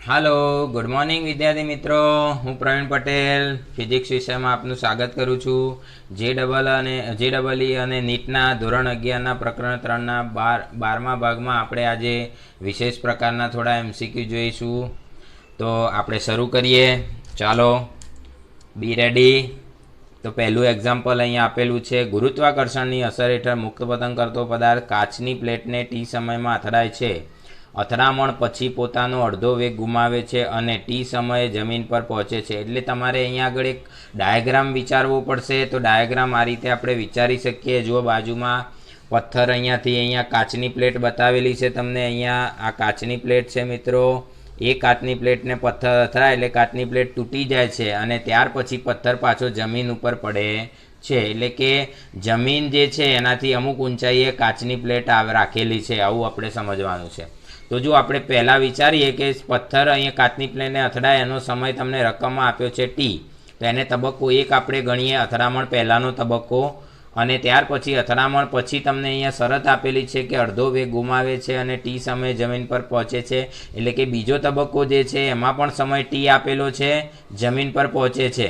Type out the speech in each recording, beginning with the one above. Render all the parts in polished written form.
હાલો, good morning વિદ્યાર્થી મિત્રો. હું પ્રવીણ પટેલ ફિઝિક્સ વિષયમાં આપનું સ્વાગત કરું છું. જે ડબલ ઈ અને નીટના ધોરણ 11ના પ્રકરણ 3ના 12મા ભાગમાં આપણે આજે વિશેષ પ્રકારના થોડા એમસીક્યુ જોઈશું. તો આપણે શરૂ કરીએ. ચાલો, બી રેડી. તો પહેલું એક્ઝામ્પલ અહીંયા આપેલું છે. ગુરુત્વાકર્ષણની અસર હેઠળ મુક્ત પતંગ કરતો પદાર્થ કાચની પ્લેટને ટી સમયમાં અથડાય છે. અથડામણ પછી પોતાનો અડધો વેગ ગુમાવે છે અને ટી સમયે જમીન પર પહોંચે છે. એટલે તમારે અહીંયા આગળ એક ડાયાગ્રામ વિચારવો પડશે. તો ડાયાગ્રામ આ રીતે આપણે વિચારી શકીએ. જો બાજુમાં પથ્થર અહીંયાથી અહીંયા કાચની પ્લેટ બતાવેલી છે તમને. અહીંયા આ કાચની પ્લેટ છે મિત્રો. એ કાચની પ્લેટને પથ્થર અથડાય એટલે કાચની પ્લેટ તૂટી જાય છે અને ત્યાર પછી પથ્થર પાછો જમીન ઉપર પડે છે. એટલે કે જમીન જે છે એનાથી અમુક ઊંચાઈએ કાચની પ્લેટ રાખેલી છે. આવું આપણે સમજવાનું છે. તો જો આપણે પહેલાં વિચારીએ કે પથ્થર અહીંયા કાચની પ્લેટને અથડાય એનો સમય તમને રકમમાં આપ્યો છે ટી. તો એને તબક્કો 1 આપણે ગણીએ, અથડામણ પહેલાંનો તબક્કો. અને ત્યાર પછી અથડામણ પછી તમને અહીંયા શરત આપેલી છે કે અડધો વેગ ગુમાવે છે અને ટી સમયે જમીન પર પહોંચે છે. એટલે કે બીજો તબક્કો જે છે એમાં પણ સમય ટી આપેલો છે, જમીન પર પહોંચે છે.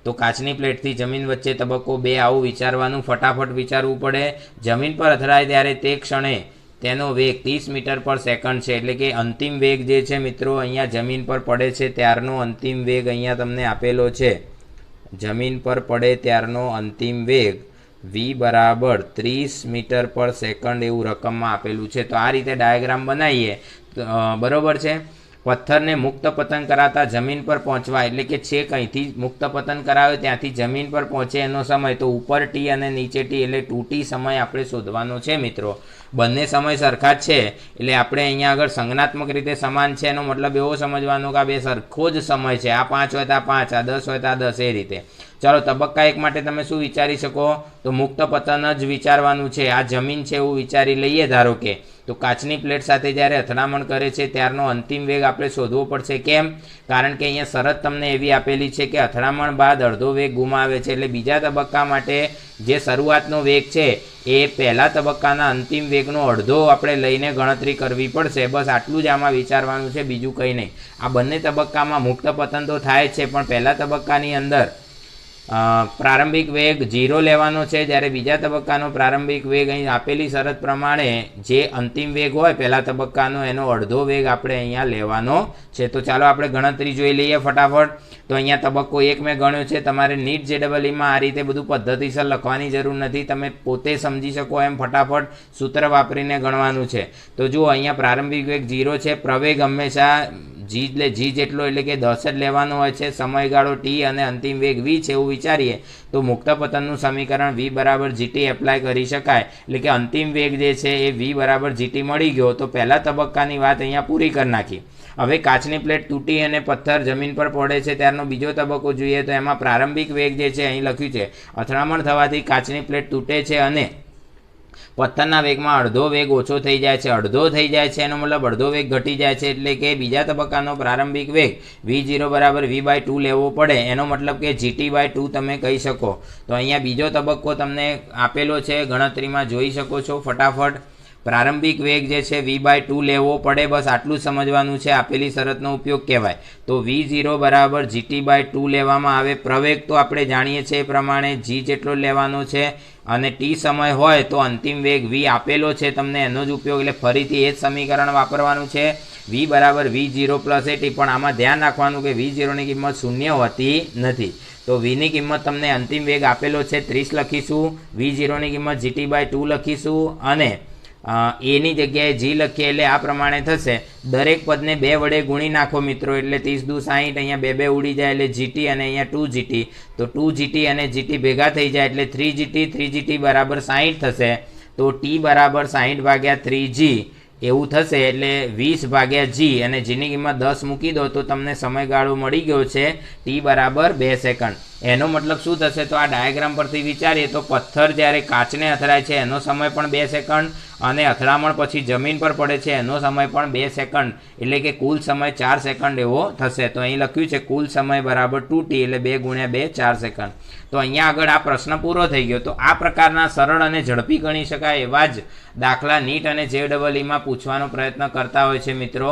તો કાચની પ્લેટથી જમીન વચ્ચે તબક્કો 2 આવું વિચારવાનું, ફટાફટ વિચારવું પડે. જમીન પર અથડાય ત્યારે તે ક્ષણે તેનો વેગ 30 મીટર પર સેકન્ડ છે. એટલે કે અંતિમ વેગ જે છે મિત્રો અહીંયા જમીન પર પડે છે ત્યારનો અંતિમ વેગ અહીંયા તમને આપેલો છે. જમીન પર પડે ત્યારનો અંતિમ વેગ v બરાબર 30 મીટર પર સેકન્ડ એવું રકમમાં આપેલું છે. તો આ રીતે ડાયાગ્રામ બનાવીએ. બરોબર છે. પથ્થરને મુક્ત પતન કરાતા જમીન પર પહોંચવા, એટલે કે છેક અહીંથી મુક્ત પતન કરાવે ત્યાંથી જમીન પર પહોંચે એનો સમય, તો ઉપર ટી અને નીચે ટી એટલે 2t સમય આપણે શોધવાનો છે મિત્રો. બંને સમય સરખા જ છે એટલે આપણે અહીંયા આગળ સંજ્ઞાત્મક રીતે સમાન છે એનો મતલબ એવો સમજવાનો કે આ બે સરખો જ સમય છે. આ 5 હોય તો આ 5, આ 10 હોય તો આ 10, એ રીતે. ચાલો, તબક્કા 1 માટે તમે શું વિચારી શકો? તો મુક્ત પતન જ વિચારવાનું છે. આ જમીન છે એવું વિચારી લઈએ ધારો કે. તો કાચની પ્લેટ સાથે જ્યારે અથડામણ કરે છે ત્યારનો અંતિમ વેગ આપણે શોધવો પડશે. કેમ? કારણ કે અહીંયા શરત તમને એવી આપેલી છે કે અથડામણ બાદ અડધો વેગ ગુમાવે છે. એટલે બીજા તબક્કા માટે જે શરૂઆતનો વેગ છે એ પહેલા તબક્કાના અંતિમ વેગનો અડધો આપણે લઈને ગણતરી કરવી પડશે. બસ આટલું જ આમાં વિચારવાનું છે, બીજું કંઈ નહીં. આ બંને તબક્કામાં મુક્ત પતન તો થાય છે પણ પહેલા તબક્કાની અંદર પ્રારંભિક વેગ 0 લેવાનો છે, જ્યારે બીજા તબક્કાનો પ્રારંભિક વેગ અહીં આપેલી શરત પ્રમાણે જે અંતિમ વેગ હોય પહેલા તબક્કાનો એનો અડધો વેગ આપણે અહીંયા લેવાનો છે. તો ચાલો આપણે ગણતરી જોઈ લઈએ ફટાફટ. તો અહીંયા તબક્કો 1 મેં ગણ્યો છે. તમારે નીટ JEEમાં આ રીતે બધું પદ્ધતિસર લખવાની જરૂર નથી, તમે પોતે સમજી શકો એમ ફટાફટ સૂત્ર વાપરીને ગણવાનું છે. તો જુઓ, અહીંયા પ્રારંભિક વેગ 0 છે. પ્રવેગ હંમેશા g જેટલો એટલે કે 10 જ લેવાનો હોય છે. સમયગાળો t અને અંતિમ વેગ v છે એવું વિચારીએ તો મુક્ત પતનનું સમીકરણ v બરાબર gt એપ્લાય કરી શકાય. એટલે કે અંતિમ વેગ જે છે એ v બરાબર gt મળી ગયો. તો પહેલા તબક્કાની વાત અહીંયા પૂરી કરી નાખી. હવે કાચની પ્લેટ તૂટી અને પથ્થર જમીન પર પડે છે ત્યારનો બીજો તબક્કો જોઈએ. તો એમાં પ્રારંભિક વેગ જે છે અહીં લખ્યું છે અથડામણ થવાથી કાચની પ્લેટ તૂટે છે અને પથ્થરના વેગમાં અડધો વેગ ઓછો થઈ જાય છે. અડધો થઈ જાય છે એનો મતલબ અડધો વેગ ઘટી જાય છે. એટલે કે બીજા તબક્કાનો પ્રારંભિક વેગ v0 બરાબર v/2 લેવો પડે. એનો મતલબ કે gt/2 તમે કહી શકો. તો અહીંયા બીજો તબક્કો તમને આપેલો છે, ગણતરીમાં જોઈ શકો છો ફટાફટ. પ્રારંભિક વેગ જે છે v/2 લેવો પડે. બસ આટલું સમજવાનું છે, આપેલી શરતનો ઉપયોગ કહેવાય. તો v0 બરાબર gt/2 લેવામાં આવે. પ્રવેગ તો આપણે જાણીએ છીએ એ પ્રમાણે g જેટલો લેવાનો છે અને t સમય હોય તો અંતિમ વેગ v આપેલો છે તમને, એનો જ ઉપયોગ. એટલે ફરીથી એ જ સમીકરણ વાપરવાનું છે, v બરાબર v0 + at. પણ આમાં ધ્યાન રાખવાનું કે v0ની કિંમત 0 હોતી નથી. તો vની કિંમત તમને અંતિમ વેગ આપેલો છે 30 લખીશું, v0ની કિંમત gt/2 લખીશું અને એની જગ્યાએ g લખીએ એટલે આ પ્રમાણે થશે. દરેક પદને 2 વડે ગુણી નાખો મિત્રો, એટલે 30 દુ 60, અહીંયા 2 ઉડી જાય એટલે gt અને અહીંયા 2gt. તો 2gt અને gt ભેગા થઈ જાય એટલે 3gt બરાબર 60 થશે. તો t બરાબર 60/3g એવું થશે. એટલે 20/g અને gની કિંમત 10 મૂકી દો તો તમને સમયગાળો મળી ગયો છે t બરાબર 2 સેકન્ડ. એનો મતલબ શું થશે? તો આ ડાયાગ્રામ પરથી વિચારીએ તો પથ્થર જ્યારે કાચને અથડાય છે એનો સમય પણ 2 સેકન્ડ અને અથડામણ પછી જમીન પર પડે છે એનો સમય પણ 2 સેકન્ડ. એટલે કે કુલ સમય 4 સેકન્ડ એવો થશે. તો અહીં લખ્યું છે કુલ સમય બરાબર 2t એટલે 2 × 2 4 સેકન્ડ. તો અહીંયા આગળ આ પ્રશ્ન પૂરો થઈ ગયો. તો આ પ્રકારના સરળ અને ઝડપી ગણી શકાય એવા જ દાખલા નીટ અને JEEમાં પૂછવાનો પ્રયત્ન કરતા હોય છે મિત્રો.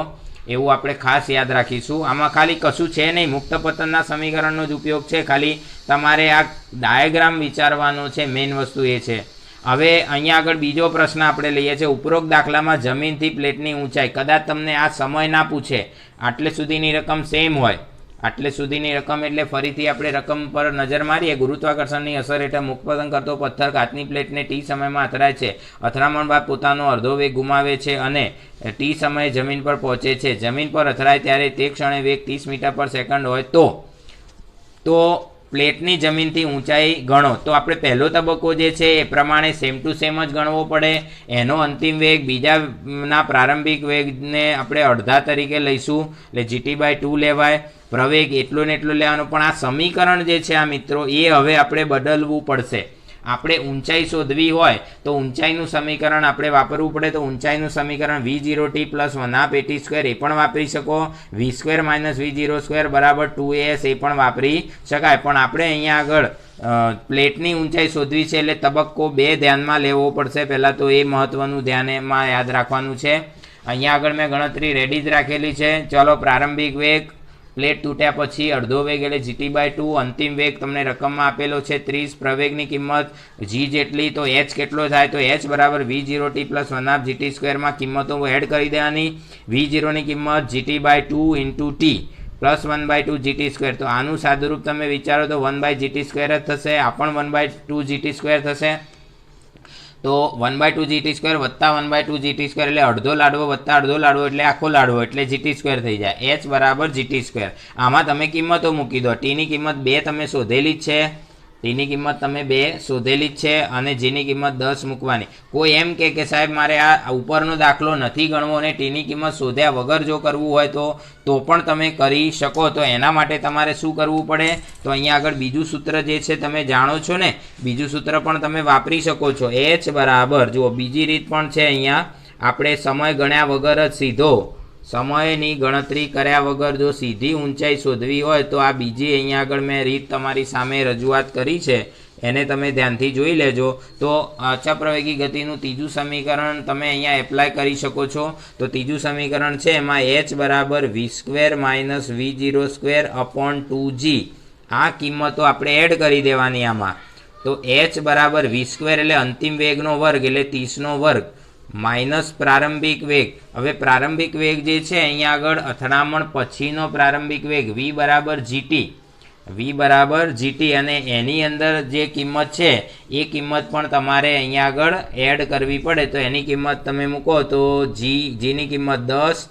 એવું આપણે ખાસ યાદ રાખીશું. આમાં ખાલી કશું છે નહીં, મુક્ત પતનના સમીકરણનો જ ઉપયોગ છે, ખાલી તમારે આ ડાયાગ્રામ વિચારવાનો છે, મેઇન વસ્તુ એ છે. હવે અહીંયા આગળ બીજો પ્રશ્ન આપણે લઈએ છીએ. ઉપરોક્ત દાખલામાં જમીનથી પ્લેટની ઊંચાઈ, કદાચ તમને આ સમય ના પૂછે, આટલે સુધીની રકમ સેમ હોય, આટલે સુધીની રકમ એટલે ફરીથી આપણે રકમ પર નજર મારીએ. ગુરુત્વાકર્ષણની અસર હેઠળ મુક્તપતન કરતો પથ્થર કાચની પ્લેટને ટી સમયમાં અથડાય છે. અથડામણ બાદ પોતાનો અડધો વેગ ગુમાવે છે અને ટી સમયે જમીન પર પહોંચે છે. જમીન પર અથડાય ત્યારે તે ક્ષણે વેગ 30 મીટર પર સેકન્ડ હોય તો પ્લેટની જમીનથી ઊંચાઈ ગણો. તો આપણે પહેલો તબક્કો જે છે એ પ્રમાણે સેમ ટુ સેમ જ ગણવો પડે. એનો અંતિમ વેગ બીજાના પ્રારંભિક વેગને આપણે અડધા તરીકે લઈશું, એટલે GT/2 લેવાય. પ્રવેગ એટલો ને એટલો લેવાનો. પણ આ સમીકરણ જે છે આ મિત્રો એ હવે આપણે બદલવું પડશે. આપણે ઊંચાઈ શોધવી હોય તો ઊંચાઈનું સમીકરણ આપણે વાપરવું પડે. તો ઊંચાઈનું સમીકરણ V0t + 1/AT² એ પણ વાપરી શકો. V² - V02 = 2AS એ પણ વાપરી શકાય. પણ આપણે અહીંયા આગળ પ્લેટની ઊંચાઈ શોધવી છે એટલે તબક્કો 2 ધ્યાનમાં લેવો પડશે. પહેલાં તો એ મહત્ત્વનું ધ્યાનમાં યાદ રાખવાનું છે. અહીંયા આગળ મેં ગણતરી રેડી જ રાખેલી છે. ચલો, પ્રારંભિક વેગ, પ્લેટ તૂટ્યા પછી અડધો વેગ એટલે GT/2, અંતિમ વેગ તમને રકમમાં આપેલો છે 30, પ્રવેગની કિંમત g જેટલી, તો h કેટલો થાય? તો h બરાબર V0t + 1/GT² માં કિંમતો એડ કરી દેવાની. V0ની કિંમત GT/2 × t + 1/2 GT². તો આનું સાદુરૂપ તમે વિચારો તો 1/GT² જ થશે. આ પણ 1/2 GT² થશે. તો 1/2 GT² વત્તા 1/2 GT² એટલે અડધો લાડવો વત્તા અડધો લાડવો એટલે આખો લાડવો, એટલે GT² થઈ જાય. h બરાબર GT². આમાં તમે કિંમતો મૂકી દો. ટીની કિંમત 2 તમે શોધેલી જ છે, ટીની કિંમત તમે 2 શોધેલી જ છે અને જીની કિંમત 10 મૂકવાની. કોઈ એમ કે સાહેબ મારે આ ઉપરનો દાખલો નથી ગણવો અને ટીની કિંમત શોધ્યા વગર જો કરવું હોય તો પણ તમે કરી શકો. તો એના માટે તમારે શું કરવું પડે? તો અહીંયા આગળ બીજું સૂત્ર જે છે તમે જાણો છો ને, બીજું સૂત્ર પણ તમે વાપરી શકો છો. h બરાબર, જુઓ બીજી રીત પણ છે. અહીંયા આપણે સમય ગણ્યા વગર જ સીધો સમયની ગણતરી કર્યા વગર જો સીધી ઊંચાઈ શોધવી હોય તો આ બીજી અહીંયા આગળ મેં રીત તમારી સામે રજૂઆત કરી છે, એને તમે ધ્યાનથી જોઈ લેજો. તો અચપ્રવેગી ગતિનું ત્રીજું સમીકરણ તમે અહીંયા એપ્લાય કરી શકો છો. તો ત્રીજું સમીકરણ છે એમાં h બરાબર V² - V02 / 2g. આ કિંમતો આપણે એડ કરી દેવાની આમાં. તો h બરાબર V² એટલે અંતિમ વેગનો વર્ગ એટલે 30નો વર્ગ માઇનસ પ્રારંભિક વેગ. હવે પ્રારંભિક વેગ જે છે અહીંયા આગળ અથડામણ પછીનો પ્રારંભિક વેગ V બરાબર GT અને એની અંદર જે કિંમત છે એ કિંમત પણ તમારે અહીંયા આગળ એડ કરવી પડે. તો એની કિંમત તમે મૂકો તો જીની કિંમત 10,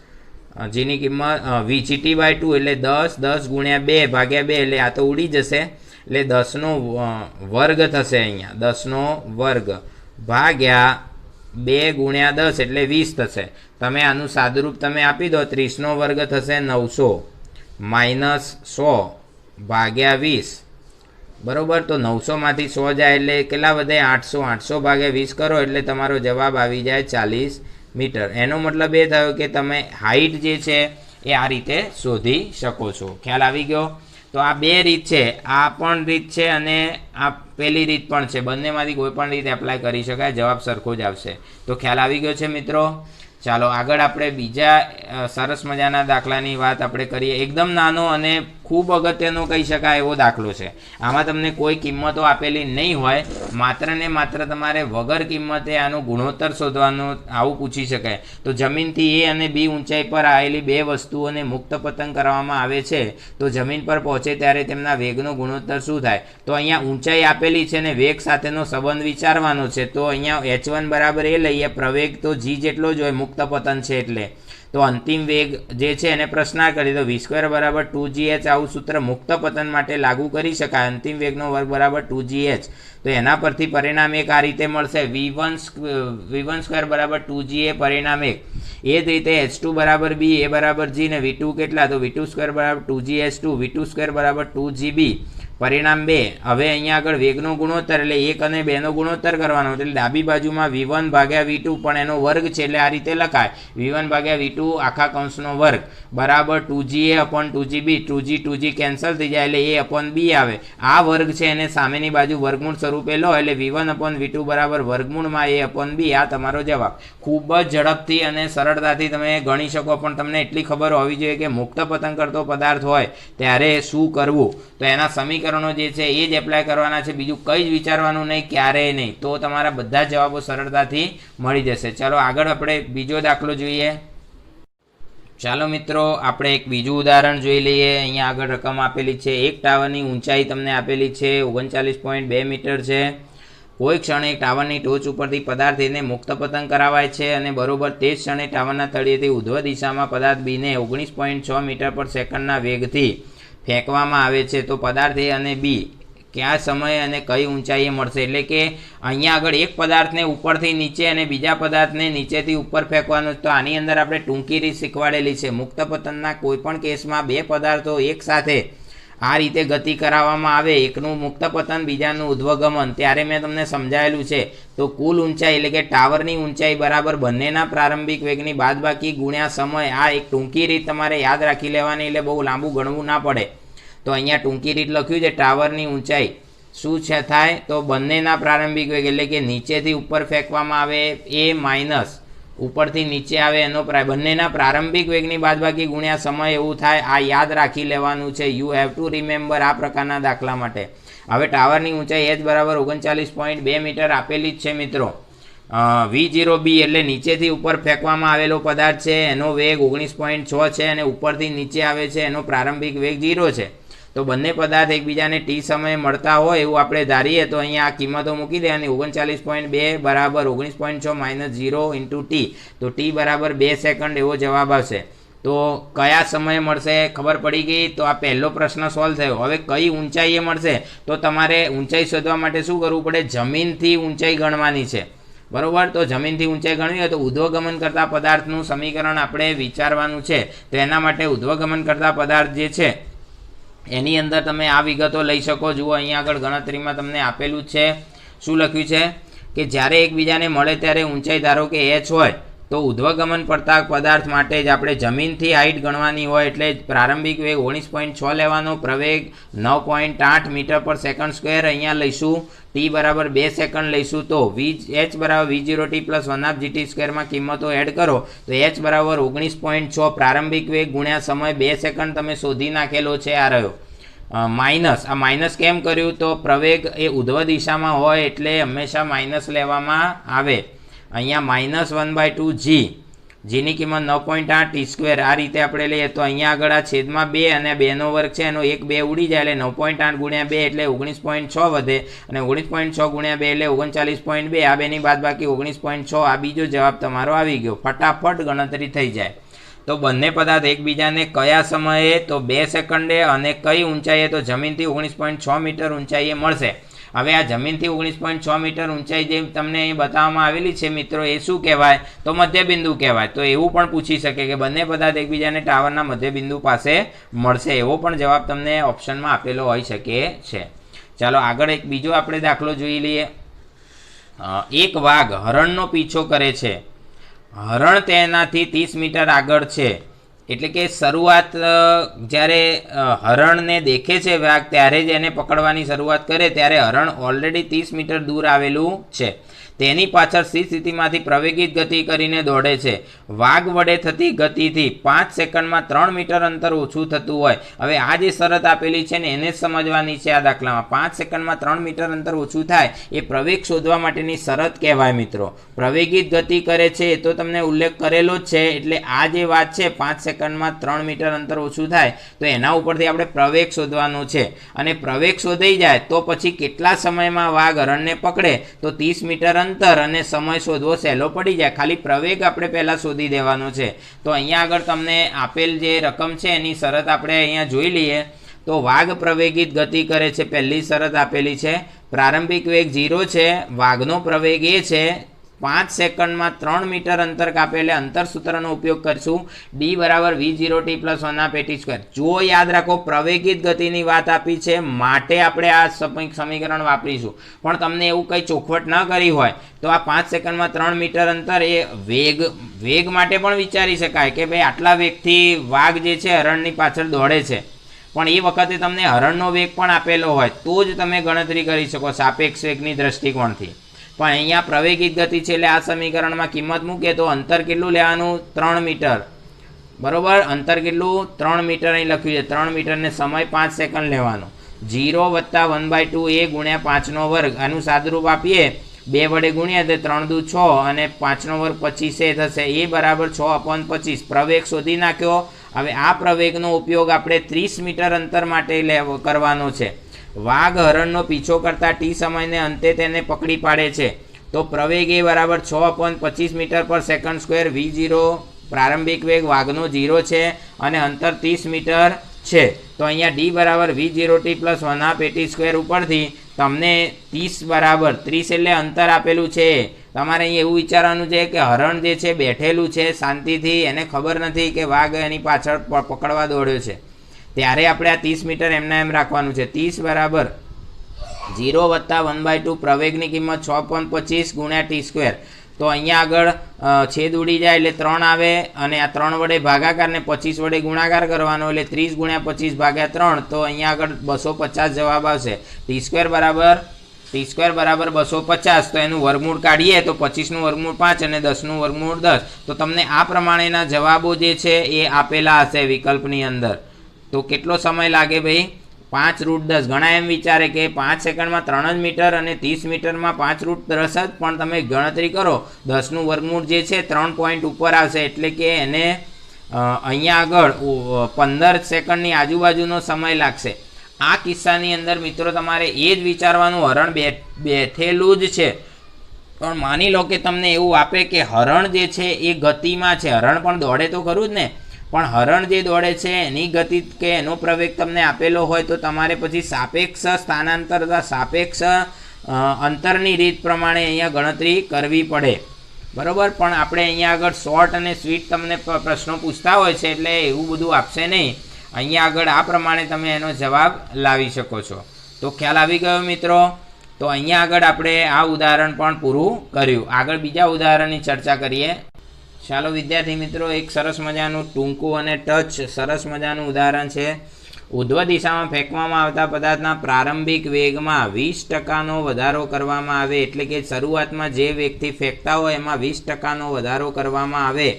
જીની કિંમત GT/2 એટલે 10, 10 × 2 / 2 એટલે આ તો ઉડી જશે, એટલે 10નો વર્ગ થશે. અહીંયા 10નો વર્ગ ભાગ્યા 2 × 10 એટલે 20 થશે. તમે આનું સાદુરૂપ તમે આપી દો, 30નો વર્ગ થશે 900 -100 ભાગ્યા 20. બરાબર? તો 900માંથી 100 જાય એટલે કેટલા વધે? 800. 800 ભાગ્યા 20 કરો એટલે તમારો જવાબ આવી જાય 40 મીટર. એનો મતલબ એ થયો કે તમે હાઈટ જે છે એ આ રીતે શોધી શકો છો. ખ્યાલ આવી ગયો? તો આ 2 રીત છે, આ પણ રીત છે અને આ પહેલી રીત પણ છે. બંનેમાંથી કોઈ પણ રીત એપ્લાય કરી શકાય, જવાબ સરખો જ આવશે. તો ખ્યાલ આવી ગયો છે મિત્રો? ચાલો આગળ આપણે બીજા સરસ મજાના દાખલાની વાત આપણે કરીએ. એકદમ નાનો અને ખૂબ અગત્યનો કહી શકાય એવો દાખલો છે. આમાં તમને કોઈ કિંમતો આપેલી નહીં હોય, માત્ર ને માત્ર તમારે વગર કિંમતે આનો ગુણોત્તર શોધવાનો આવું પૂછી શકાય. તો જમીનથી A અને B ઊંચાઈ પર આવેલી 2 વસ્તુઓને મુક્ત પતન કરવામાં આવે છે તો જમીન પર પહોંચે ત્યારે તેમના વેગનો ગુણોત્તર શું થાય? તો અહીંયા ઊંચાઈ આપેલી છે ને વેગ સાથેનો સંબંધ વિચારવાનો છે. તો અહીંયા h1 બરાબર એ લઈએ, પ્રવેગ તો g જેટલો જ હોય, મુક્ત પતન છે એટલે. તો અંતિમ વેગ જે છે એને પ્રશ્નાર્થ કરી દો. V² બરાબર 2gh આવું સૂત્ર મુક્ત પતન માટે લાગુ કરી શકાય. અંતિમ વેગનો વર્ગ બરાબર 2gh. તો એના પરથી પરિણામ એક આ રીતે મળશે, V1² બરાબર 2ga પરિણામ 1. એ જ રીતે h2 બરાબર b, a બરાબર g ને V2 કેટલા? તો V2² બરાબર 2gh2, V2² બરાબર 2gb. પરિણામ 2. હવે અહીંયા આગળ વેગનો ગુણોત્તર એટલે 1 અને 2નો ગુણોત્તર કરવાનો, એટલે ડાબી બાજુમાં v1 ભાગ્યા v2 પણ એનો વર્ગ છે એટલે આ રીતે લખાય v1 ભાગ્યા v2 આખા કૌંસનો વર્ગ બરાબર 2ga upon 2gb, 2g cancel થઈ જાય એટલે a અપોન b આવે. આ વર્ગ છે એને સામેની બાજુ વર્ગમૂળ સ્વરૂપે લો એટલે v1 અપોન v2 બરાબર વર્ગમૂળમાં a અપોન b. આ તમારો જવાબ. ખૂબ જ ઝડપથી અને સરળતાથી તમે ગણી શકો, પણ તમને એટલી ખબર હોવી જોઈએ કે મુક્ત પતન કરતો પદાર્થ હોય ત્યારે શું કરવું. તો એના સમીકરણો જે છે એ જ એપ્લાય કરવાના છે, બીજું કંઈ જ વિચારવાનું નહીં, ક્યારેય નહીં. તો તમારા બધા જવાબો સરળતાથી મળી જશે. ચાલો આગળ આપણે બીજો દાખલો જોઈએ. ચાલો મિત્રો આપણે એક બીજું ઉદાહરણ જોઈ લઈએ. અહીંયા આગળ રકમ આપેલી છે. એક ટાવરની ઊંચાઈ તમને આપેલી છે 39.2 મીટર છે. કોઈ ક્ષણે ટાવરની ટોચ ઉપરથી પદાર્થ એને મુક્ત પતન કરાવાય છે અને બરોબર તે જ ક્ષણે ટાવરના તળિયેથી ઉધ્વ દિશામાં પદાર્થ બીને 19.6 મીટર પર સેકન્ડના વેગથી ફેંકવામાં આવે છે. તો પદાર્થ એ અને બી કયા સમયે અને કઈ ઊંચાઈએ મળશે? એટલે કે અહીંયા આગળ એક પદાર્થને ઉપરથી નીચે અને બીજા પદાર્થને નીચેથી ઉપર ફેંકવાનો. તો આની અંદર આપણે ટૂંકી રીત શીખવાડેલી છે. મુક્ત પતનના કોઈ પણ કેસમાં બે પદાર્થો એક સાથે આ રીતે ગતિ કરાવવામાં આવે, એકનું મુક્ત પતન બીજાનું ઉધ્વગમન, ત્યારે મેં તમને સમજાયેલું છે. તો કુલ ઊંચાઈ એટલે કે ટાવરની ઊંચાઈ બરાબર બંનેના પ્રારંભિક વેગની બાદબાકી ગુણ્યા સમય. આ એક ટૂંકી રીત તમારે યાદ રાખી લેવાની, એટલે બહુ લાંબુ ગણવું ના પડે. તો અહીંયા ટૂંકી રીત લખ્યું છે. ટાવરની ઊંચાઈ શું છે થાય તો બંનેના પ્રારંભિક વેગ એટલે કે નીચેથી ઉપર ફેંકવામાં આવે એ માઇનસ ઉપરથી નીચે આવે એનો બંનેના પ્રારંભિક વેગની બાદબાકી ગુણ્યા સમય એવું થાય. આ યાદ રાખી લેવાનું છે. યુ હેવ ટુ રિમેમ્બર આ પ્રકારના દાખલા માટે. હવે ટાવરની ઊંચાઈ h બરાબર 39.2 મીટર આપેલી જ છે મિત્રો. v0b એટલે નીચેથી ઉપર ફેંકવામાં આવેલો પદાર્થ છે, એનો વેગ 19.6 છે અને ઉપરથી નીચે આવે છે એનો પ્રારંભિક વેગ 0 છે. તો બંને પદાર્થ એકબીજાને t સમયે મળતા હોય એવું આપણે ધારીએ તો અહીંયા આ કિંમતો મૂકી દેવાની. 39.2 બરાબર 19.6 માઇનસ 0 ઇન્ટુ t. તો t બરાબર 2 સેકન્ડ એવો જવાબ આવશે. તો કયા સમયે મળશે ખબર પડી ગઈ. તો આ પહેલો પ્રશ્ન સોલ્વ થયો. હવે કઈ ઊંચાઈએ મળશે? તો તમારે ઊંચાઈ શોધવા માટે શું કરવું પડે? જમીનથી ઊંચાઈ ગણવાની છે, બરોબર. તો જમીનથી ઊંચાઈ ગણવી હોય તો ઉધ્વગમન કરતા પદાર્થનું સમીકરણ આપણે વિચારવાનું છે. તો એના માટે ઉધ્વગમન કરતા પદાર્થ જે છે એની અંદર તમે આ વિગતો લઈ શકો. જુઓ અહીંયા આગળ ગણતરીમાં તમને આપેલું છે. શું લખ્યું છે કે જ્યારે એકબીજાને મળે ત્યારે ઊંચાઈ ધારો કે h હોય તો ઉધ્વગમન કરતા પદાર્થ માટે જ આપણે જમીનથી હાઇટ ગણવાની હોય. એટલે પ્રારંભિક વેગ 19.6 લેવાનો, પ્રવેગ 9.8 મીટર પર સેકન્ડ સ્ક્વેર અહીંયા લઈશું, t બરાબર 2 સેકન્ડ લઈશું. તો h બરાબર v0t પ્લસ 1/gt સ્ક્વેરમાં કિંમતો એડ કરો તો h બરાબર 19.6 પ્રારંભિક વેગ ગુણ્યા સમય 2 સેકન્ડ તમે શોધી નાખેલો છે. આ રહ્યો માઇનસ. આ માઇનસ કેમ કર્યું? તો પ્રવેગ એ ઉધ્વ દિશામાં હોય એટલે હંમેશા માઇનસ લેવામાં આવે. અહીંયા -1/2 જીની કિંમત 9.8 t સ્ક્વેર આ રીતે આપણે લઈએ તો અહીંયા આગળ આ છેદમાં 2 અને 2નો વર્ગ છે એનો 1 2 ઉડી જાય એટલે 9.8 ગુણ્યા 2 એટલે 19.6 વધે અને 19.6 ગુણ્યા 2 એટલે 39.2. આ બેની બાદબાકી 19.6. આ બીજો જવાબ તમારો આવી ગયો. ફટાફટ ગણતરી થઈ જાય. તો બંને પદાર્થ એકબીજાને કયા સમયે? તો 2 સેકન્ડે અને કઈ ઊંચાઈએ? તો જમીનથી 19.6 મીટર ઊંચાઈએ મળશે. હવે આ જમીનથી 19.6 મીટર ઊંચાઈ જે તમને અહીં બતાવવામાં આવેલી છે મિત્રો એ શું કહેવાય? તો મધ્યબિંદુ કહેવાય. તો એવું પણ પૂછી શકે કે બંને પદાર્થ એકબીજાને ટાવરના મધ્યબિંદુ પાસે મળશે, એવો પણ જવાબ તમને ઓપ્શનમાં આપેલો હોઈ શકે છે. ચાલો આગળ એક બીજો આપણે દાખલો જોઈ લઈએ. એક વાઘ હરણનો પીછો કરે છે. હરણ તેનાથી 30 મીટર આગળ છે. એટલે કે શરૂઆત જ્યારે હરણને દેખે છે વાઘ ત્યારે જ એને પકડવાની શરૂઆત કરે ત્યારે હરણ ઓલરેડી 30 મીટર દૂર આવેલું છે. તેની પાછળ સ્થિર સ્થિતિમાંથી પ્રવેગિત ગતિ કરીને દોડે છે. વાઘ વડે થતી ગતિથી 5 સેકન્ડમાં 3 મીટર અંતર ઓછું થતું હોય. હવે આ જે શરત આપેલી છે ને એને જ સમજવાની છે આ દાખલામાં. 5 સેકન્ડમાં 3 મીટર અંતર ઓછું થાય એ પ્રવેગ શોધવા માટેની શરત કહેવાય મિત્રો. પ્રવેગિત ગતિ કરે છે એ તો તમને ઉલ્લેખ કરેલો જ છે. એટલે આ જે વાત છે 5 સેકન્ડમાં 3 મીટર અંતર ઓછું થાય તો એના ઉપરથી આપણે પ્રવેગ શોધવાનો છે. અને પ્રવેગ શોધાઈ જાય તો પછી કેટલા સમયમાં વાઘ હરણને પકડે? તો 30 મીટર અંતર અને સમય શોધવો સહેલો પડી જાય. ખાલી પ્રવેગ આપણે પહેલાં શોધી દેવાનો છે. તો અહીંયા આગળ તમને આપેલ જે રકમ છે એની શરત આપણે અહીંયા જોઈ લઈએ. તો વાઘ પ્રવેગિત ગતિ કરે છે, પહેલી શરત આપેલી છે. પ્રારંભિક વેગ 0 છે, વાઘનો પ્રવેગ એ છે 5 સેકન્ડમાં 3 મીટર અંતર કાપે એટલે અંતર સૂત્રનો ઉપયોગ કરીશું d બરાબર v0t પ્લસ 1/t². જો યાદ રાખો પ્રવેગિત ગતિની વાત આપી છે માટે આપણે આ સમીકરણ વાપરીશું, પણ તમને એવું કંઈ ચોખવટ ન કરી હોય તો આ 5 સેકન્ડમાં 3 મીટર અંતર એ વેગ માટે પણ વિચારી શકાય કે ભાઈ આટલા વેગથી વાઘ જે છે હરણની પાછળ દોડે છે, પણ એ વખતે તમને હરણનો વેગ પણ આપેલો હોય તો જ તમે ગણતરી કરી શકો સાપેક્ષ વેગની દ્રષ્ટિકોણથી. પણ અહીંયા પ્રવેગિત ગતિ છે એટલે આ સમીકરણમાં કિંમત મૂકે તો અંતર કેટલું લેવાનું? 3 મીટર. બરોબર, અંતર કેટલું? 3 મીટર અહીં લખ્યું છે. 3 મીટરને સમય 5 સેકન્ડ લેવાનો. 0 + 1/2 એ ગુણ્યા 5નો વર્ગ, આનું સાદુરૂપ આપીએ 2 વડે ગુણ્યા તો 3 દુ 6 અને 5નો વર્ગ 25 થશે. એ બરાબર 6/25. પ્રવેગ શોધી નાખ્યો. હવે આ પ્રવેગનો ઉપયોગ આપણે 30 મીટર અંતર માટે કરવાનો છે. વાઘ હરણનો પીછો કરતા ટી સમયને અંતે તેને પકડી પાડે છે તો પ્રવેગ એ બરાબર 6/25 મીટર પર સેકન્ડ સ્ક્વેર. v0 પ્રારંભિક વેગ વાઘનો 0 છે અને અંતર 30 મીટર છે. તો અહીંયા d બરાબર v0t પ્લસ 1/t² ઉપરથી તમને 30 બરાબર 30 એટલે અંતર આપેલું છે. તમારે અહીં એવું વિચારવાનું છે કે હરણ જે છે બેઠેલું છે શાંતિથી, એને ખબર નથી કે વાઘ એની પાછળ પકડવા દોડ્યો છે, ત્યારે આપણે આ 30 મીટર એમના એમ રાખવાનું છે. 30 બરાબર 0 + 1/2 પ્રવેગની કિંમત 6.25 ગુણ્યા t². તો અહીંયા આગળ છેદ ઉડી જાય એટલે 3 આવે અને આ 3 વડે ભાગાકાર ને 25 વડે ગુણાકાર કરવાનો એટલે 30 × 25 / 3. તો અહીંયા આગળ 250 જવાબ આવશે. t² બરાબર 250. તો એનું વર્ગમૂળ કાઢીએ તો 25નું વર્ગમૂળ 5 અને 10નું વર્ગમૂળ 10. તો તમને આ પ્રમાણેના જવાબો જે છે એ આપેલા હશે વિકલ્પની અંદર. તો કેટલો સમય લાગે ભાઈ? 5√10. ઘણા એમ વિચારે કે 5 સેકન્ડમાં 3 જ મીટર અને 30 મીટરમાં 5√10 જ, પણ તમે ગણતરી કરો 10નું વર્ગમૂળ જે છે 3 પોઈન્ટ ઉપર આવશે એટલે કે એને અહીંયા આગળ 15 સેકન્ડની આજુબાજુનો સમય લાગશે. આ કિસ્સાની અંદર મિત્રો તમારે એ જ વિચારવાનું હરણ બેઠેલું જ છે, પણ માની લો કે તમને એવું આપે કે હરણ જે છે એ ગતિમાં છે. હરણ પણ દોડે તો ખરું જ ને, પણ હરણ જે દોડે છે એની ગતિ કે એનો પ્રવેગ તમને આપેલો હોય તો તમારે પછી સાપેક્ષ સ્થાનાંતર સાપેક્ષ અંતરની રીત પ્રમાણે અહીંયા ગણતરી કરવી પડે. બરાબર, પણ આપણે અહીંયા આગળ શોર્ટ અને સ્વીટ તમને પ્રશ્નો પૂછતા હોય છે એટલે એવું બધું આપશે નહીં. અહીંયા આગળ આ પ્રમાણે તમે એનો જવાબ લાવી શકો છો. તો ખ્યાલ આવી ગયો મિત્રો? તો અહીંયા આગળ આપણે આ ઉદાહરણ પણ પૂરું કર્યું. આગળ બીજા ઉદાહરણની ચર્ચા કરીએ. ચાલો વિદ્યાર્થી મિત્રો, એક સરસ મજાનું ટૂંકું અને ટચ સરસ મજાનું ઉદાહરણ છે. ઉધ્વ દિશામાં ફેંકવામાં આવતા પદાર્થના પ્રારંભિક વેગમાં 20%નો વધારો કરવામાં આવે, એટલે કે શરૂઆતમાં જે વેગથી ફેંકતા હોય એમાં 20%નો વધારો કરવામાં આવે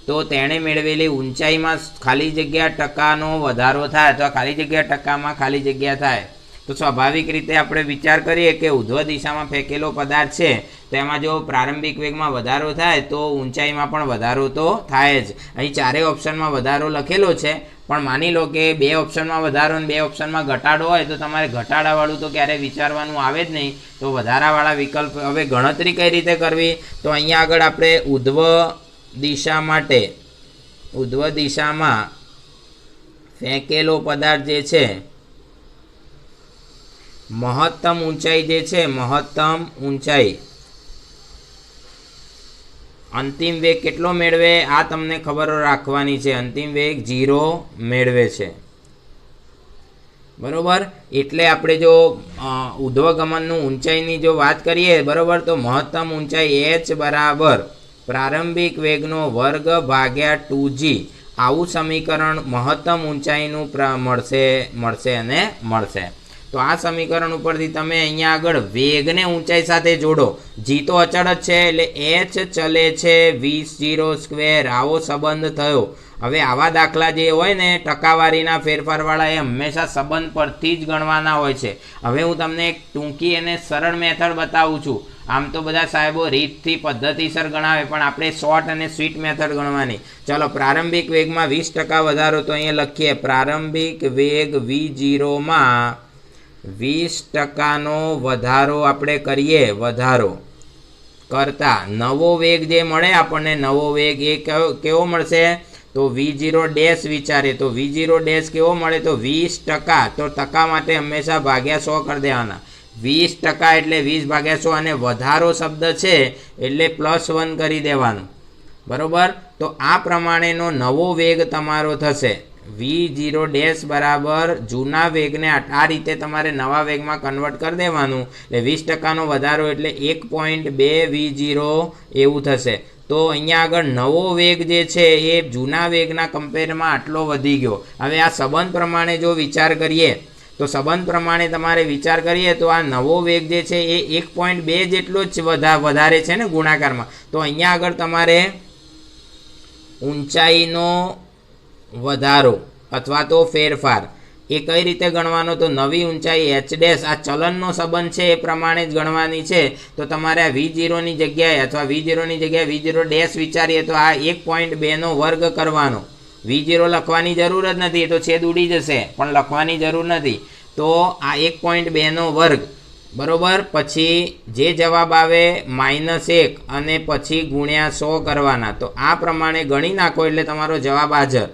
તો તેણે મેળવેલી ઊંચાઈમાં ખાલી જગ્યા ટકાનો વધારો થાય અથવા ખાલી જગ્યા ટકામાં ખાલી જગ્યા થાય. તો સ્વાભાવિક રીતે આપણે વિચાર કરીએ કે ઉધ્વ દિશામાં ફેંકેલો પદાર્થ છે તેમાં જો પ્રારંભિક વેગમાં વધારો થાય તો ઊંચાઈમાં પણ વધારો તો થાય જ. અહીં ચારેય ઓપ્શનમાં વધારો લખેલો છે, પણ માની લો કે 2 ઓપ્શનમાં વધારો અને 2 ઓપ્શનમાં ઘટાડો હોય તો તમારે ઘટાડાવાળું તો ક્યારેય વિચારવાનું આવે જ નહીં. તો વધારાવાળા વિકલ્પ હવે ગણતરી કઈ રીતે કરવી? તો અહીંયા આગળ આપણે ઉધ્વ દિશા માટે ઉધ્વ દિશામાં ફેંકેલો પદાર્થ જે છે મહત્તમ ઊંચાઈ જે છે મહત્તમ ઊંચાઈ અંતિમ વેગ કેટલો મેળવે આ તમને ખબર રાખવાની છે. અંતિમ વેગ 0 મેળવે છે. બરોબર, એટલે આપણે જો ઉધ્વગમનનું ઊંચાઈની જો વાત કરીએ બરોબર, તો મહત્તમ ઊંચાઈ h બરાબર પ્રારંભિક વેગનો વર્ગ ભાગ્યા 2g. આવું સમીકરણ મહત્તમ ઊંચાઈનું મળશે. તો આ સમીકરણ ઉપરથી તમે અહીંયા આગળ વેગને ઊંચાઈ સાથે જોડો. જી તો અચળ જ છે એટલે h ચલે છે v0². આવો સંબંધ થયો. હવે આવા દાખલા જે હોય ને ટકાવારીના ફેરફારવાળા એ હંમેશા સંબંધ પરથી જ ગણવાના હોય છે. હવે હું તમને એક ટૂંકી અને સરળ મેથડ બતાવું છું. આમ તો બધા સાહેબો રીતથી પદ્ધતિસર ગણાવે, પણ આપણે શોર્ટ અને સ્વીટ મેથડ ગણવાની. ચલો, પ્રારંભિક વેગમાં 20% વધારો. તો અહીંયા લખીએ પ્રારંભિક વેગ v0માં 20%નો વધારો આપણે કરીએ. વધારો કરતા નવો વેગ જે મળે આપણને, નવો વેગ એ કેવો મળશે? તો v0 વિચારે તો v0 કેવો મળે? તો 20%. તો ટકા માટે હંમેશા ભાગ્યા 100 કરી દેવાના. 20% એટલે 20/100 અને વધારો શબ્દ છે એટલે +1 કરી દેવાનું, બરોબર। તો આ પ્રમાણેનો નવો વેગ તમારો થશે v0 બરાબર જૂના વેગને આ રીતે તમારે નવા વેગમાં કન્વર્ટ કરી દેવાનું, એટલે 20%નો વધારો એટલે 1.2 v0 એવું થશે। તો અહીંયા આગળ નવો વેગ જે છે એ જૂના વેગના કમ્પેરમાં આટલો વધી ગયો। હવે આ સંબંધ પ્રમાણે જો વિચાર કરીએ તો સંબંધ પ્રમાણે તમારે વિચાર કરીએ તો આ નવો વેગ જે છે એ 1.2 જેટલો જ વધારે છે ને ગુણાકારમાં। તો અહીંયા આગળ તમારે ઊંચાઈનો વધારો અથવા તો ફેરફાર એ કઈ રીતે ગણવાનો, તો નવી ઊંચાઈ h' આ ચલનનો સંબંધ છે એ પ્રમાણે જ ગણવાની છે। તો તમારે આ v0 ની જગ્યાએ અથવા v0 ની જગ્યાએ v0' વિચારીએ તો આ 1.2 નો વર્ગ કરવાનો, v0 લખવાની જરૂર જ નથી, તો છેદ ઉડી જશે પણ લખવાની જરૂર નથી। તો આ 1.2 નો વર્ગ બરોબર, પછી જે જવાબ આવે -1 અને પછી ગુણ્યા 100 કરવાના। તો આ પ્રમાણે ગણી નાખો એટલે તમારો જવાબ હાજર।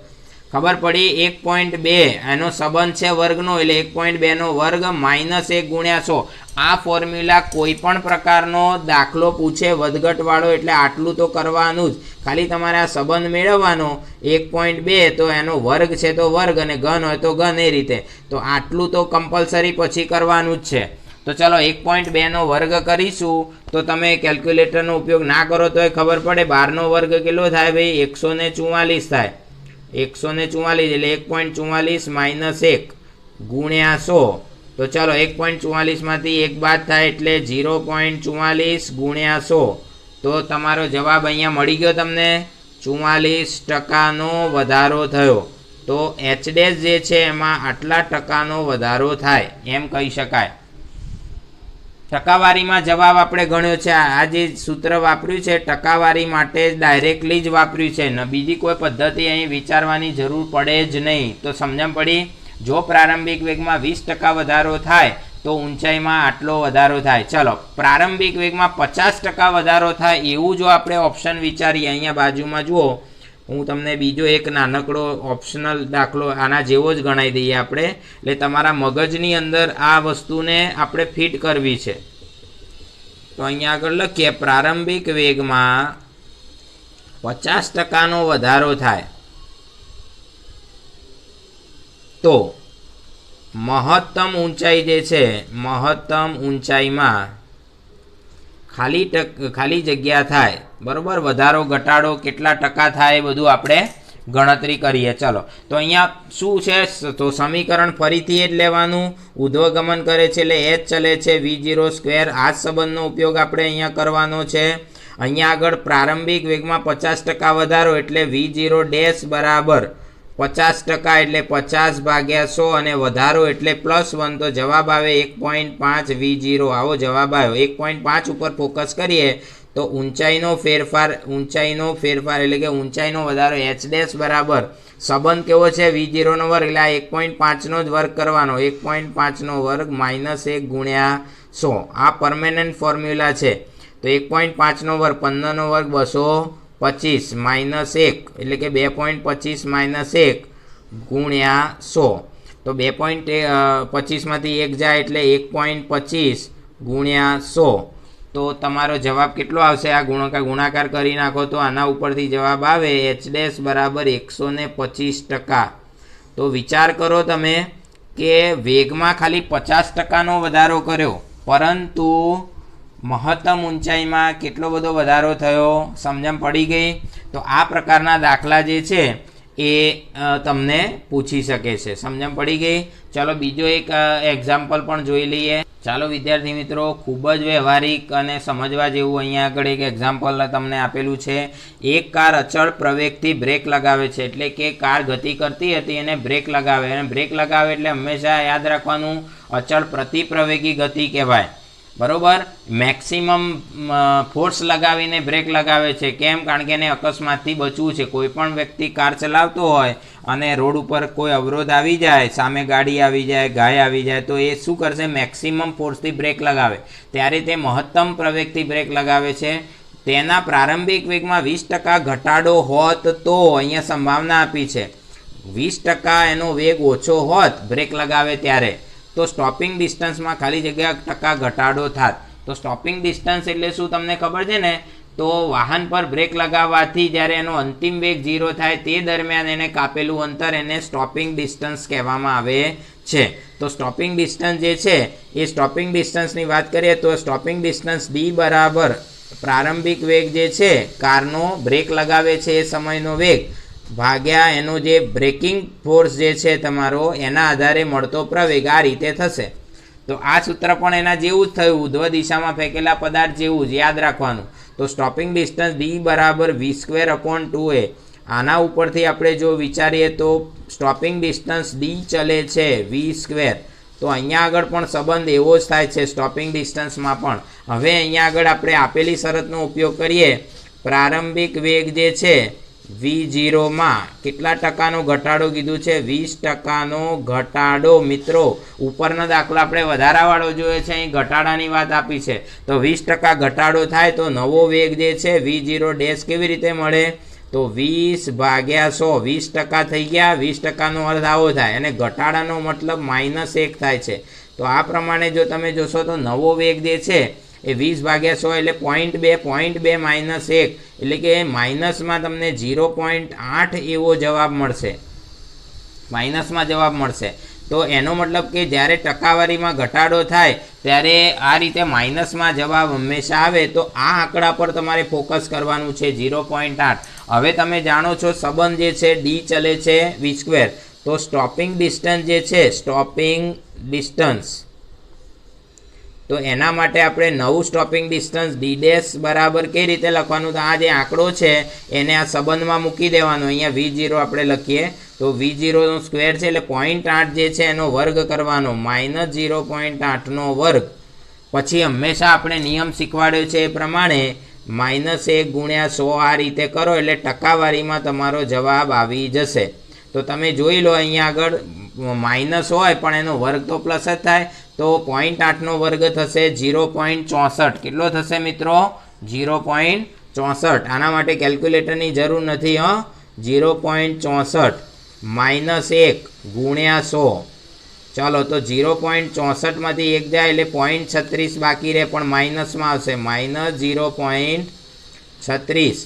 ખબર પડી 1.2 એનો સંબંધ છે વર્ગનો, એટલે 1.2 નો વર્ગ -1 ગુણ્યા 100। આ ફોર્મ્યુલા કોઈ પણ પ્રકારનો દાખલો પૂછે વધઘટ વાળો એટલે આટલું તો કરવાનું જ, ખાલી તમારે આ સંબંધ મેળવવાનો 1.2 તો એનો વર્ગ છે તો વર્ગ અને ઘન હોય તો ઘન, એ રીતે। તો આટલું તો કમ્પલસરી પછી કરવાનું જ છે। તો ચલો 1.2 નો વર્ગ કરીશું, તો તમે કેલ્ક્યુલેટરનો ઉપયોગ ના કરો તો ખબર પડે 12 નો વર્ગ કેટલો થાય ભાઈ, 144 થાય। 144 એટલે 1.44 -1 ગુણ્યા 100। તો ચાલો 1.44 માંથી 1 બાદ થાય એટલે 0.44 ગુણ્યા 100। તો તમારો જવાબ અહીંયા મળી ગયો તમને, 44%નો વધારો થયો। તો h' જે છે એમાં આટલા ટકાનો વધારો થાય એમ કહી શકાય। ટકાવારીમાં જવાબ આપણે ગણ્યો છે, આ જે સૂત્ર વાપર્યું છે ટકાવારી માટે ડાયરેક્ટલી જ વાપર્યું છે ને, બીજી કોઈ પદ્ધતિ અહીં વિચારવાની જરૂર પડે જ નહીં। તો સમજણ પડી, જો પ્રારંભિક વેગમાં 20% વધારો થાય તો ઊંચાઈમાં આટલો વધારો થાય। ચલો પ્રારંભિક વેગમાં 50% વધારો થાય એવું જો આપણે ઓપ્શન વિચારીએ, અહીંયા બાજુમાં જુઓ હું તમને બીજો એક નાનકડો ઓપ્શનલ દાખલો આના જેવો જ ગણાવી દઈએ આપણે, એટલે તમારા મગજની અંદર આ વસ્તુને આપણે ફિટ કરવી છે। તો અહીંયા આગળ લખીએ પ્રારંભિક વેગમાં 50%નો વધારો થાય તો મહત્તમ ઊંચાઈ જે છે, મહત્તમ ઊંચાઈમાં ખાલી જગ્યા થાય, બરોબર। વધારો ઘટાડો કેટલા ટકા થાય એ બધું આપણે ગણતરી કરીએ। ચલો તો અહીંયા શું છે, તો સમીકરણ ફરીથી એ જ લેવાનું, ઉધ્વગમન કરે છે એટલે h ચલે છે v0², આ જ સંબંધનો ઉપયોગ આપણે અહીંયા કરવાનો છે। અહીંયા આગળ પ્રારંભિક વેગમાં 50% વધારો એટલે v0' બરાબર 50% એટલે 50/100 અને વધારો એટલે +1, તો જવાબ આવે 1.5 v0, આવો જવાબ આવ્યો। 1.5 ઉપર ફોકસ કરીએ તો ઊંચાઈનો ફેરફાર એટલે કે ઊંચાઈનો વધારો h' બરાબર સંબંધ કેવો છે v0 નો વર્ગ, એટલે આ 1.5 નો જ વર્ગ કરવાનો, 1.5 નો વર્ગ -1 ગુણ્યા 100। આ પરમેનન્ટ ફોર્મ્યુલા છે। તો 1.5 નો વર્ગ 15 નો વર્ગ 225 -1 એટલે કે 2.25 -1 ગુણ્યા 100। તો 2.25 માંથી 1 જાય એટલે 1.25 ગુણ્યા 100। તો તમારો જવાબ કેટલો આવશે, આ ગુણાકાર કરી નાખો તો આના ઉપરથી જવાબ આવે h' બરાબર 125%। તો વિચાર કરો તમે કે વેગમાં ખાલી 50%નો વધારો કર્યો, પરંતુ મહત્તમ ઊંચાઈમાં કેટલો બધો વધારો થયો, સમજણ પડી ગઈ। તો આ પ્રકારના દાખલા જે છે એ તમને પૂછી શકે છે, સમજણ પડી ગઈ। ચાલો બીજો એક એક્ઝામ્પલ પણ જોઈ લઈએ। ચાલો વિદ્યાર્થી મિત્રો, ખૂબ જ વ્યવહારિક અને સમજવા જેવું અહીંયા આગળ એક એક્ઝામ્પલ તમને આપેલું છે। એક કાર અચળ પ્રવેગથી બ્રેક લગાવે છે, એટલે કે કાર ગતિ કરતી હતી અને બ્રેક લગાવે, અને બ્રેક લગાવે એટલે હંમેશા યાદ રાખવાનું અચળ પ્રતિપ્રવેગી ગતિ કહેવાય, બરોબર। મેક્સિમમ ફોર્સ લગાવીને બ્રેક લગાવે છે, કેમ? કારણ કે એને અકસ્માતથી બચવું છે। કોઈ પણ વ્યક્તિ કાર ચલાવતો હોય અને રોડ ઉપર કોઈ અવરોધ આવી જાય, સામે ગાડી આવી જાય, ગાય આવી જાય, તો એ શું કરશે, મેક્સિમમ ફોર્સથી બ્રેક લગાવે, ત્યારે તે મહત્તમ પ્રવેગથી બ્રેક લગાવે છે। તેના પ્રારંભિક વેગમાં 20% ઘટાડો હોત તો અહીંયા સંભાવના આપી છે 20% એનો વેગ ઓછો હોત બ્રેક લગાવે ત્યારે, તો સ્ટોપિંગ ડિસ્ટન્સમાં ખાલી જગ્યા ટકા ઘટાડો થાત. તો સ્ટોપિંગ ડિસ્ટન્સ એટલે શું તમને ખબર છે ને? તો વાહન પર બ્રેક લગાવવાથી જ્યારે એનો અંતિમ વેગ 0 થાય તે દરમિયાન એને કાપેલું અંતર એને સ્ટોપિંગ ડિસ્ટન્સ કહેવામાં આવે છે. તો સ્ટોપિંગ ડિસ્ટન્સ જે છે એ સ્ટોપિંગ ડિસ્ટન્સની વાત કરીએ તો સ્ટોપિંગ ડિસ્ટન્સ d બરાબર પ્રારંભિક વેગ જે છે કારનો બ્રેક લગાવે છે એ સમયનો વેગ ભાગ્યા એનો જે બ્રેકિંગ ફોર્સ જે છે તમારો એના આધારે મળતો પ્રવેગ આ રીતે થશે. તો આ સૂત્ર પણ એના જેવું જ થયું, ઉધ્વ દિશામાં ફેંકેલા પદાર્થ જેવું જ યાદ રાખવાનું. તો સ્ટોપિંગ ડિસ્ટન્સ d બરાબર v²/2a. આના ઉપરથી આપણે જો વિચારીએ તો સ્ટોપિંગ ડિસ્ટન્સ d ચલે છે v². તો અહીંયા આગળ પણ સંબંધ એવો જ થાય છે સ્ટોપિંગ ડિસ્ટન્સમાં પણ. હવે અહીંયા આગળ આપણે આપેલી શરતનો ઉપયોગ કરીએ. પ્રારંભિક વેગ જે છે v0 માં કેટલા ટકાનો ઘટાડો કીધું છે? 20% ઘટાડો. મિત્રો ઉપરના દાખલા આપણે વધારાવાળો જોઈએ છે, અહીં ઘટાડાની વાત આપી છે. તો 20% ઘટાડો થાય તો નવો વેગ જે છે v0 કેવી રીતે મળે? તો 20/100 20% થઈ ગયા. 20%નો અર્થ આવો થાય અને ઘટાડાનો મતલબ -1 થાય છે. તો આ પ્રમાણે જો તમે જોશો તો નવો વેગ જે છે એ 20/100 એટલે 0.2 -1 એટલે કે માઇનસમાં તમને 0.8 એવો જવાબ મળશે. માઇનસમાં જવાબ મળશે. તો એનો મતલબ કે જ્યારે ટકાવારીમાં ઘટાડો થાય ત્યારે આ રીતે માઇનસમાં જવાબ હંમેશા આવે. તો આ આંકડા પર તમારે ફોકસ કરવાનું છે 0.8. હવે તમે જાણો છો સંબંધ જે છે d ચલે છે v². તો સ્ટોપિંગ ડિસ્ટન્સ જે છે સ્ટોપિંગ ડિસ્ટન્સ તો એના માટે આપણે નવું સ્ટોપિંગ ડિસ્ટન્સ d' બરાબર કઈ રીતે લખવાનું? તો આ જે આંકડો છે એને આ સંબંધમાં મૂકી દેવાનો. અહીંયા v0 આપણે લખીએ તો v0 સ્ક્વેર છે એટલે 0.8 જે છે એનો વર્ગ કરવાનો -0.8 નો વર્ગ. પછી હંમેશા આપણે નિયમ શીખવાડ્યો છે એ પ્રમાણે -1 × 100 આ રીતે કરો એટલે ટકાવારીમાં તમારો જવાબ આવી જશે. તો તમે જોઈ લો અહીંયા આગળ માઇનસ હોય પણ એનો વર્ગ તો પ્લસ જ થાય. તો 0.8 નો વર્ગ થશે 0.64. કેટલો થશે મિત્રો? 0.64. આના માટે કેલ્ક્યુલેટરની જરૂર નથી. 0.64 -1 × 100. ચાલો તો 0.64 માંથી 1 જાય એટલે 0.36 બાકી રહે પણ માઇનસમાં આવશે -0.36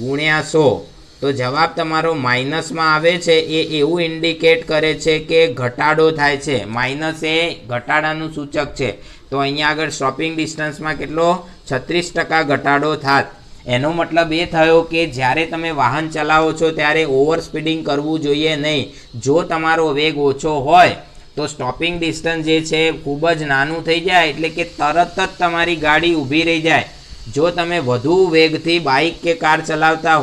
× 100. તો જવાબ તમારો માઇનસમાં આવે છે એ એવું ઇન્ડિકેટ કરે છે કે ઘટાડો થાય છે. માઇનસ એ ઘટાડાનું સૂચક છે. તો અહીંયા આગળ સ્ટોપિંગ ડિસ્ટન્સમાં કેટલો 36% ઘટાડો થાત. એનો મતલબ એ થયો કે જ્યારે તમે વાહન ચલાવો છો ત્યારે ઓવર સ્પીડિંગ કરવું જોઈએ નહીં. જો તમારો વેગ ઓછો હોય તો સ્ટોપિંગ ડિસ્ટન્સ જે છે ખૂબ જ નાનું થઈ જાય એટલે કે તરત જ તમારી ગાડી ઊભી રહી જાય. જો તમે વધુ વેગથી બાઇક કે કાર ચલાવતા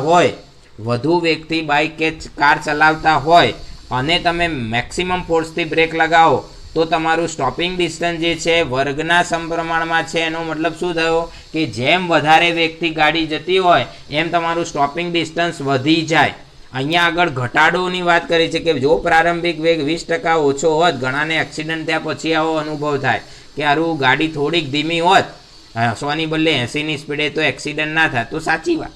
હોય અને તમે મેક્સિમમ ફોર્સથી બ્રેક લગાવો તો તમારું સ્ટોપિંગ ડિસ્ટન્સ જે છે વર્ગના સમપ્રમાણમાં છે. એનો મતલબ શું થયો કે જેમ વધારે વેગથી ગાડી જતી હોય એમ તમારું સ્ટોપિંગ ડિસ્ટન્સ વધી જાય. અહીંયા આગળ ઘટાડોની વાત કરી છે કે જો પ્રારંભિક વેગ 20% ઓછો હોત, ઘણાને એક્સિડન્ટ થયા પછી આવો અનુભવ થાય કે આરું ગાડી થોડીક ધીમી હોત 100 ની બદલે 80ની સ્પીડે તો એક્સિડન્ટ ના થાય. તો સાચી વાત.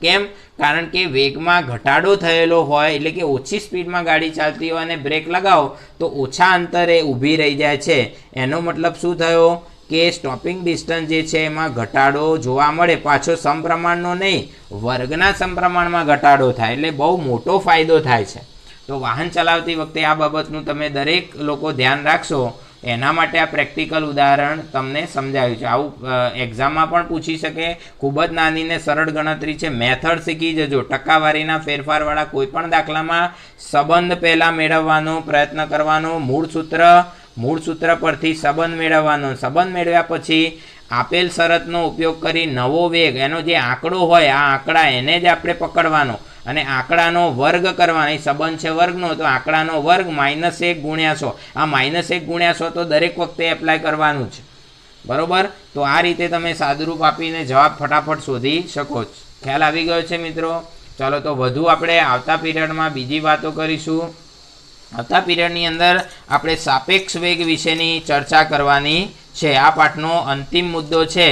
કેમ? કારણ કે વેગમાં ઘટાડો થયેલો હોય એટલે કે ઓછી સ્પીડમાં ગાડી ચાલતી હોય અને બ્રેક લગાવો તો ઓછા અંતરે ઊભી રહી જાય છે. એનો મતલબ શું થયો કે સ્ટોપિંગ ડિસ્ટન્સ જે છે એમાં ઘટાડો જોવા મળે. પાછો સમપ્રમાણનો નહીં, વર્ગના સમપ્રમાણમાં ઘટાડો થાય એટલે બહુ મોટો ફાયદો થાય છે. તો વાહન ચલાવતી વખતે આ બાબતનું તમે દરેક લોકો ધ્યાન રાખશો. એના માટે આ પ્રેક્ટિકલ ઉદાહરણ તમને સમજાવ્યું છે. આવું એક્ઝામમાં પણ પૂછી શકે. ખૂબ જ નાની ને સરળ ગણતરી છે. મેથડ શીખી જજો. ટકાવારીના ફેરફારવાળા કોઈ પણ દાખલામાં સંબંધ પહેલાં મેળવવાનો પ્રયત્ન કરવાનો. મૂળ સૂત્ર પરથી સંબંધ મેળવવાનો. સંબંધ મેળવ્યા પછી આપેલ શરતનો ઉપયોગ કરી નવો વેગ એનો જે આંકડો હોય આ આંકડા એને જ આપણે પકડવાનો અને આંકડાનો વર્ગ કરવાનો. સંબંધ છે વર્ગનો તો આંકડાનો વર્ગ -1 × 100. આ -1 × 100 તો દરેક વખતે એપ્લાય કરવાનું છે. બરોબર? તો આ રીતે તમે સાદુરૂપ આપીને જવાબ ફટાફટ શોધી શકો છો. ખ્યાલ આવી ગયો છે મિત્રો? ચાલો તો વધુ આપણે આવતા પીરિયડમાં બીજી વાતો કરીશું. આવતા પીરિયડની અંદર આપણે સાપેક્ષ વેગ વિશેની ચર્ચા કરવાની છે. આ પાઠનો અંતિમ મુદ્દો છે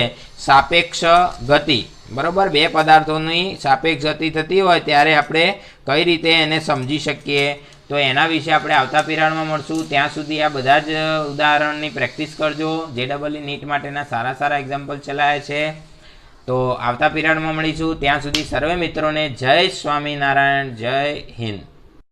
સાપેક્ષ ગતિ. બરાબર? બે પદાર્થોની સાપેક્ષ ગતિ થતી હોય ત્યારે આપણે કઈ રીતે એને સમજી શકીએ. તો તો એના વિશે આપણે આવતા પિરિયડમાં મળશું. ત્યાં સુધી આ બધા જ ઉદાહરણની પ્રેક્ટિસ કરજો. JEE નીટ માટેના સારા સારા એક્ઝામ્પલ ચલાવ્યા છે. તો આવતા પિરિયડમાં મળીશું. ત્યાં સુધી સર્વે મિત્રોને જય સ્વામિનારાયણ, જય હિન્દ.